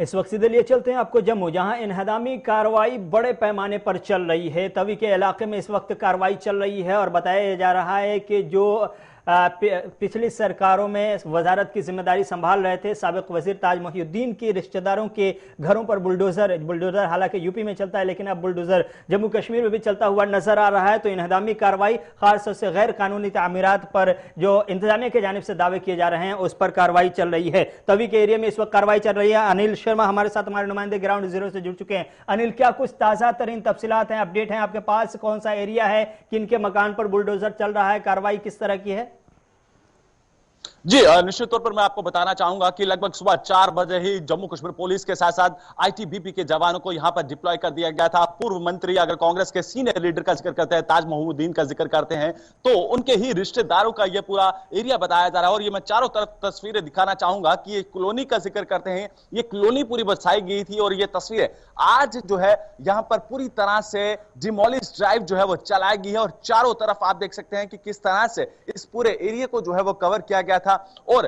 इस वक्त सीधे लिए चलते हैं आपको जम्मू, जहां इन्हदामी कार्रवाई बड़े पैमाने पर चल रही है। तवी के इलाके में इस वक्त कार्रवाई चल रही है और बताया जा रहा है कि जो पिछली सरकारों में वजारत की जिम्मेदारी संभाल रहे थे साबिक वजीर ताज मोहिउद्दीन के रिश्तेदारों के घरों पर बुलडोजर हालांकि यूपी में चलता है लेकिन अब बुलडोजर जम्मू कश्मीर में भी चलता हुआ नजर आ रहा है। तो इन्हदामी कार्रवाई खासतौर से गैर कानूनी तामीरात पर जो इंतजामिया की जानिब से दावे किए जा रहे हैं उस पर कार्रवाई चल रही है। तवी के एरिया में इस वक्त कार्रवाई चल रही है। अनिल शर्मा हमारे साथ, हमारे नुमाइंदे ग्राउंड जीरो से जुड़ चुके हैं। अनिल, क्या कुछ ताजा तरीन तफसीलात हैं, अपडेट हैं आपके पास? कौन सा एरिया है, किनके मकान पर बुलडोजर चल रहा है, कार्रवाई किस तरह की है? जी, निश्चित तौर पर मैं आपको बताना चाहूंगा कि लगभग सुबह 4 बजे ही जम्मू कश्मीर पुलिस के साथ साथ आईटीबीपी के जवानों को यहां पर डिप्लॉय कर दिया गया था। पूर्व मंत्री, अगर कांग्रेस के सीनियर लीडर का जिक्र करते हैं, ताज मोहिउद्दीन का जिक्र करते हैं, तो उनके ही रिश्तेदारों का यह पूरा एरिया बताया जा रहा है। और ये मैं चारों तरफ तस्वीरें दिखाना चाहूंगा कि ये कॉलोनी का जिक्र करते हैं, ये कॉलोनी पूरी बसाई गई थी और ये तस्वीरें आज जो है यहां पर पूरी तरह से डिमोलिश ड्राइव जो है वो चलाई गई है। और चारों तरफ आप देख सकते हैं कि किस तरह से इस पूरे एरिया को जो है वो कवर किया गया था। और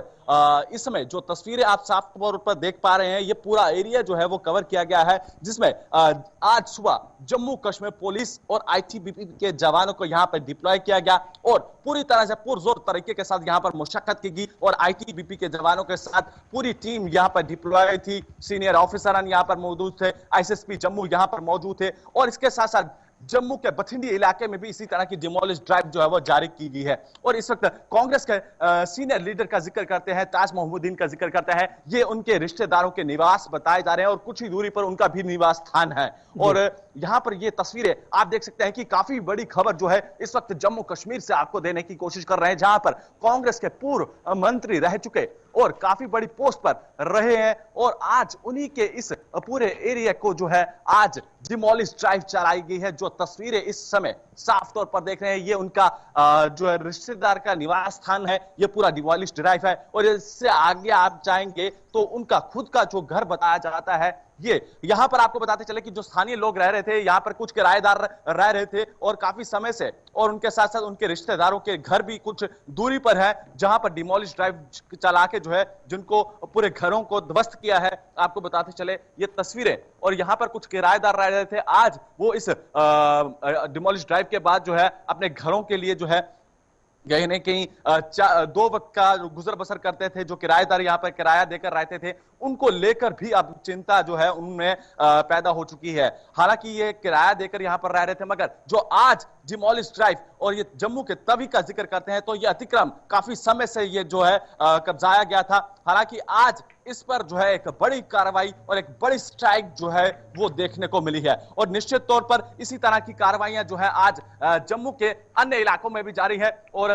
इस समय जो तस्वीरें आप साफ तौर पर देख पा रहे हैं, ये पूरा एरिया जो है वो कवर किया गया है, जिसमें आज सुबह जम्मू कश्मीर पुलिस और आईटीबीपी के जवानों को यहां पर डिप्लॉय किया गया और पूरी तरह से पुरजोर तरीके के साथ यहां पर मुशक्कत की गई। और आईटीबीपी के जवानों के साथ पूरी टीम यहां पर डिप्लॉय थी, सीनियर ऑफिसर यहां पर मौजूद थे, एसएसपी जम्मू यहां पर मौजूद थे। और इसके साथ साथ जम्मू के बठिंडी इलाके में भी इसी तरह की डिमोलिश ड्राइव जो है वो जारी की गई है। और इस वक्त कांग्रेस के सीनियर लीडर का जिक्र करते हैं, ताज मोहिउद्दीन का जिक्र करता है, ये उनके रिश्तेदारों के निवास बताए जा रहे हैं और कुछ ही दूरी पर उनका भी निवास स्थान है। और यहां पर ये तस्वीरें आप देख सकते हैं कि काफी बड़ी खबर जो है इस वक्त जम्मू कश्मीर से आपको देने की कोशिश कर रहे हैं, जहां पर कांग्रेस के पूर्व मंत्री रह चुके और काफी बड़ी पोस्ट पर रहे हैं और आज उन्हीं के इस पूरे एरिया को जो है आज डिमोलिश ड्राइव चलाई गई है। जो तस्वीरें इस समय साफ तौर पर देख रहे हैं, ये उनका जो है रिश्तेदार का निवास स्थान है, ये पूरा डिमोलिश ड्राइव है। और इससे आगे आप जाएंगे तो उनका खुद का जो घर बताया जाता है, ये यहां पर आपको बताते चले कि जो स्थानीय लोग रह रहे थे, यहां पर कुछ किराएदार रह रहे थे और काफी समय से, और उनके साथ साथ उनके रिश्तेदारों के घर भी कुछ दूरी पर है, जहां पर डिमोलिश ड्राइव चला के जो है जिनको पूरे घरों को ध्वस्त किया है। आपको बताते चले ये तस्वीरें, और यहां पर कुछ किराएदार रह रहे थे, आज वो इस डिमोलिश ड्राइव के बाद जो है अपने घरों के लिए जो है कहीं न कहीं 2 वक्त का गुजर बसर करते थे। जो किराएदार यहाँ पर किराया देकर रहते थे, उनको लेकर भी अब चिंता जो है उनमें पैदा हो चुकी है। हालांकि ये किराया देकर यहाँ पर रह रहे थे, मगर जो आज डिमोलिश ड्राइव और ये जम्मू के तवी का जिक्र करते हैं, तो ये अतिक्रम काफी समय से ये जो है कब्जाया गया था। हालांकि आज इस पर जो है एक बड़ी कार्रवाई और एक बड़ी स्ट्राइक जो है वो देखने को मिली है। और निश्चित तौर पर इसी तरह की कार्रवाइयां जो है आज जम्मू के अन्य इलाकों में भी जारी है। और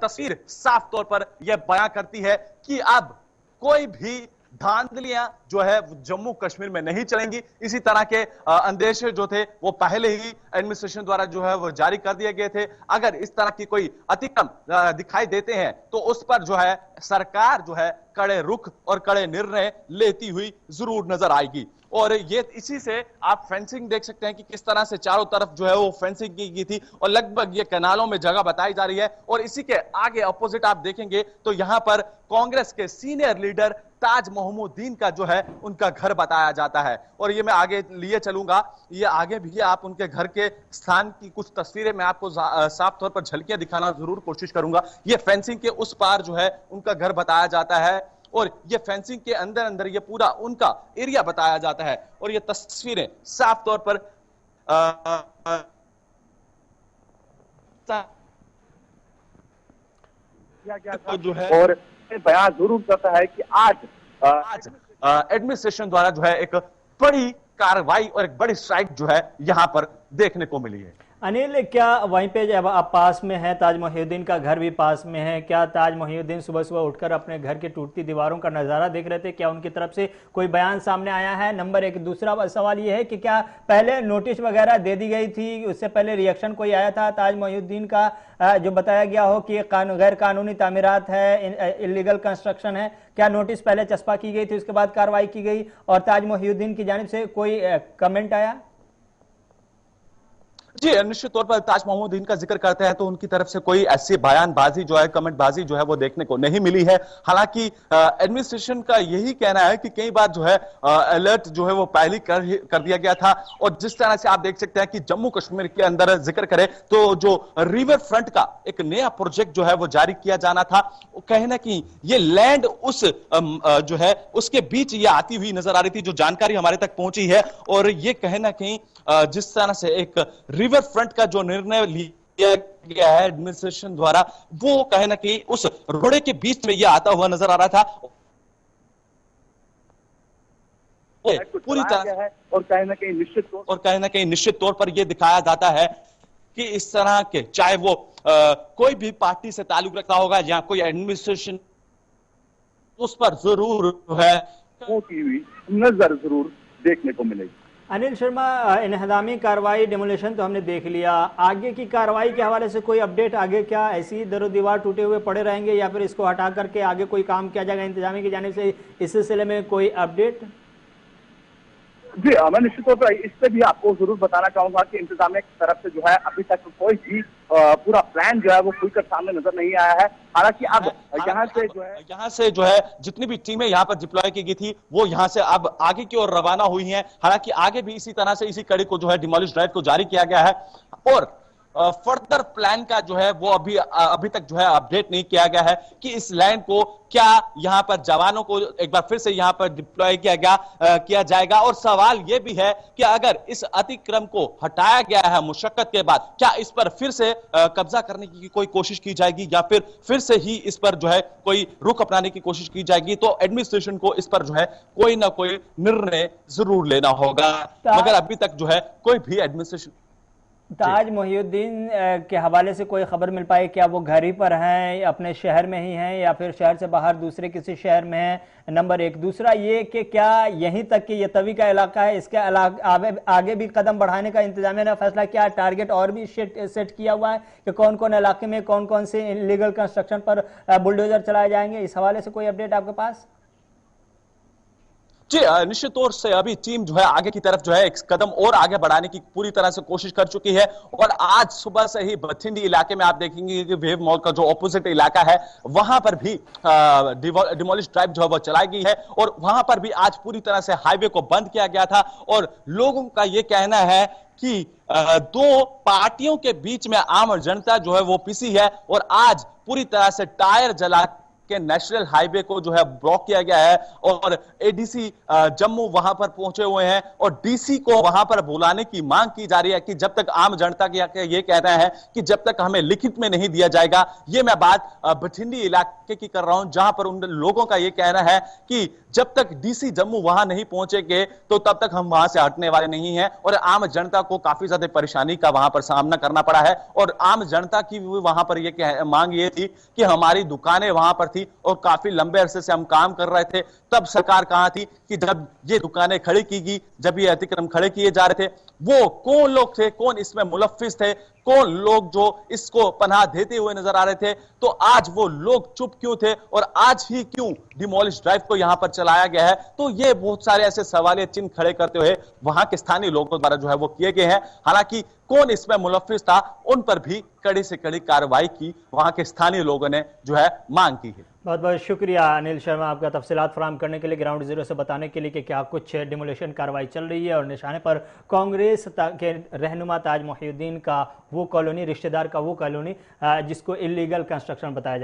तस्वीर साफ तौर पर यह बयां करती है कि अब कोई भी धांधलियां जो है जम्मू कश्मीर में नहीं चलेंगी। इसी तरह के अंदेशे जो थे वो पहले ही एडमिनिस्ट्रेशन द्वारा जो है वो जारी कर दिए गए थे। अगर इस तरह की कोई अतिक्रम दिखाई देते हैं तो उस पर जो है सरकार जो है कड़े रुख और कड़े निर्णय लेती हुई जरूर नजर आएगी। और ये इसी से आप फेंसिंग देख सकते हैं कि किस तरह से चारों तरफ जो है वो फेंसिंग की गई थी और लगभग ये कनालों में जगह बताई जा रही है। और इसी के आगे अपोजिट आप देखेंगे तो यहां पर कांग्रेस के सीनियर लीडर ताज मोहिउद्दीन का जो है उनका घर बताया जाता है। और ये मैं आगे लिए चलूंगा, ये आगे भी आप उनके घर के स्थान की कुछ तस्वीरें मैं आपको साफ तौर पर झलकियां दिखाना जरूर कोशिश करूंगा। ये फेंसिंग के उस पार जो है उनका घर बताया जाता है और ये फेंसिंग के अंदर अंदर ये पूरा उनका एरिया बताया जाता है। और ये तस्वीरें साफ तौर पर जो है और बयान जरूर करता है कि आज एडमिनिस्ट्रेशन द्वारा जो है एक बड़ी कार्रवाई और एक बड़ी स्ट्राइक जो है यहां पर देखने को मिली है। अनिल, क्या वहीं पे जब आप पास में हैं, ताज मोहिउद्दीन का घर भी पास में है, क्या ताज मोहिउद्दीन सुबह सुबह उठकर अपने घर की टूटती दीवारों का नज़ारा देख रहे थे? क्या उनकी तरफ से कोई बयान सामने आया है? नंबर 1। दूसरा सवाल ये है कि क्या पहले नोटिस वगैरह दे दी गई थी, उससे पहले रिएक्शन कोई आया था ताज मोहिउद्दीन का, जो बताया गया हो कि गैर कानूनी तामीरात है, इलीगल कंस्ट्रक्शन है? क्या नोटिस पहले चस्पा की गई थी, उसके बाद कार्रवाई की गई और ताज मोहिउद्दीन की जानिब से कोई कमेंट आया? जी, निश्चित तौर पर ताज मोहम्मदीन का जिक्र करते हैं तो उनकी तरफ से कोई ऐसी बयानबाजी जो है, कमेंटबाजी जो है वो देखने को नहीं मिली है। हालांकि एडमिनिस्ट्रेशन का यही कहना है कि कई बार जो है अलर्ट जो है वो पहले कर दिया गया था। और जिस तरह से आप देख सकते हैं कि जम्मू कश्मीर के अंदर जिक्र करें तो जो रिवर फ्रंट का एक नया प्रोजेक्ट जो है वो जारी किया जाना था, कहीं ना कहीं ये लैंड उस जो है उसके बीच ये आती हुई नजर आ रही थी, जो जानकारी हमारे तक पहुंची है। और ये कहीं ना कहीं जिस तरह से एक रिवर फ्रंट का जो निर्णय लिया गया है एडमिनिस्ट्रेशन द्वारा, वो कहीं ना कहीं उस रोड़े के बीच में यह आता हुआ नजर आ रहा था। पूरी तरह है और कहीं ना कहीं निश्चित तौर पर यह दिखाया जाता है कि इस तरह के, चाहे वो कोई भी पार्टी से ताल्लुक रखता होगा या कोई एडमिनिस्ट्रेशन, उस पर जरूर है की हुई नजर जरूर देखने को मिलेगी। अनिल शर्मा, इन्हदामी कार्रवाई डेमोलेशन तो हमने देख लिया, आगे की कार्रवाई के हवाले से कोई अपडेट? आगे क्या ऐसी दरो दीवार टूटे हुए पड़े रहेंगे या फिर इसको हटा करके आगे कोई काम किया जाएगा इंतजामी की जानिब से? इस सिलसिले में कोई अपडेट? जी, मैं निश्चित तौर पर इस पे भी आपको जरूर बताना चाहूंगा कि इंतजामिया की तरफ से जो है अभी तक कोई भी पूरा प्लान जो है वो खुलकर सामने नजर नहीं आया है। हालांकि अब यहाँ से जो है जितनी भी टीमें यहाँ पर डिप्लॉय की गई थी वो यहाँ से अब आगे की ओर रवाना हुई हैं। हालांकि आगे भी इसी तरह से इसी कड़ी को जो है डिमोलिश ड्राइव को जारी किया गया है और फर्दर प्लान का जो है वो अभी तक जो है अपडेट नहीं किया गया है कि इस लैंड को क्या यहां पर जवानों को एक बार फिर से यहां पर डिप्लॉय किया जाएगा। और सवाल यह भी है कि अगर इस अतिक्रम को हटाया गया है मुशक्कत के बाद, क्या इस पर फिर से कब्जा करने की कोई कोशिश की जाएगी या फिर से ही इस पर जो है कोई रुख अपनाने की कोशिश की जाएगी? तो एडमिनिस्ट्रेशन को इस पर जो है कोई ना कोई निर्णय जरूर लेना होगा, मगर अभी तक जो है कोई भी एडमिनिस्ट्रेशन। ताज मोहिउद्दीन के हवाले से कोई खबर मिल पाई? क्या वो घर ही पर हैं, अपने शहर में ही हैं या फिर शहर से बाहर दूसरे किसी शहर में हैं? नंबर एक। दूसरा ये कि क्या यहीं तक कि ये तवी का इलाका है, इसके आगे भी कदम बढ़ाने का इंतजामिया ने फैसला किया? टारगेट और भी सेट किया हुआ है कि कौन कौन इलाके में कौन कौन से इलीगल कंस्ट्रक्शन पर बुलडोजर चलाए जाएंगे? इस हवाले से कोई अपडेट आपके पास? जी, निश्चित तौर से अभी टीम जो है आगे की तरफ जो है एक कदम और आगे बढ़ाने की पूरी तरह से कोशिश कर चुकी है। और आज सुबह से ही बठिंडी इलाके में आप देखेंगे कि वेव मॉल का जो ऑपोजिट इलाका है वहां पर भी डिमोलिश ड्राइव जो है वो चलाई गई है और वहां पर भी आज पूरी तरह से हाईवे को बंद किया गया था। और लोगों का यह कहना है कि दो पार्टियों के बीच में आम जनता जो है वो पिसी है और आज पूरी तरह से टायर जला के नेशनल हाईवे को जो है ब्लॉक किया गया है। और एडीसी जम्मू वहां पर पहुंचे हुए हैं और डीसी को वहां पर बुलाने की मांग की जा रही है कि जब तक आम जनता के ये कहना है कि जब तक हमें लिखित में नहीं दिया जाएगा। ये मैं बात बठिंडी इलाके की कर रहा हूं जहां पर उन लोगों का ये कहना है कि जब तक डीसी जम्मू वहां नहीं पहुंचेंगे तो तब तक हम वहां से हटने वाले नहीं हैं। और आम जनता को काफी ज्यादा परेशानी का वहां पर सामना करना पड़ा है। और आम जनता की वहां पर ये मांग ये थी कि हमारी दुकानें वहां पर थी और काफी लंबे अरसे से हम काम कर रहे थे, तब सरकार कहां थी कि जब ये दुकानें खड़ी की गई, जब ये अतिक्रम खड़े किए जा रहे थे, वो कौन लोग थे, कौन इसमें मुलफ्फिस थे, कौन लोग जो इसको पनाह देते हुए नजर आ रहे थे? तो आज वो लोग चुप क्यों थे और आज ही क्यों डिमोलिश ड्राइव को यहां पर चलाया गया है? तो ये बहुत सारे ऐसे सवालिया चिन्ह खड़े करते हुए वहां के स्थानीय लोगों द्वारा जो है वो किए गए हैं। हालांकि कौन इसमें मुलफ्फिस था, उन पर भी कड़ी से कड़ी कार्रवाई की वहां के स्थानीय लोगों ने जो है मांग की है। बहुत बहुत शुक्रिया अनिल शर्मा आपका तफसीलात फराहम करने के लिए, ग्राउंड जीरो से बताने के लिए कि क्या कुछ डिमोलेशन कार्रवाई चल रही है और निशाने पर कांग्रेस के रहनुमा ताज मोहिउद्दीन का वो कॉलोनी, रिश्तेदार का वो कॉलोनी जिसको इलीगल कंस्ट्रक्शन बताया जा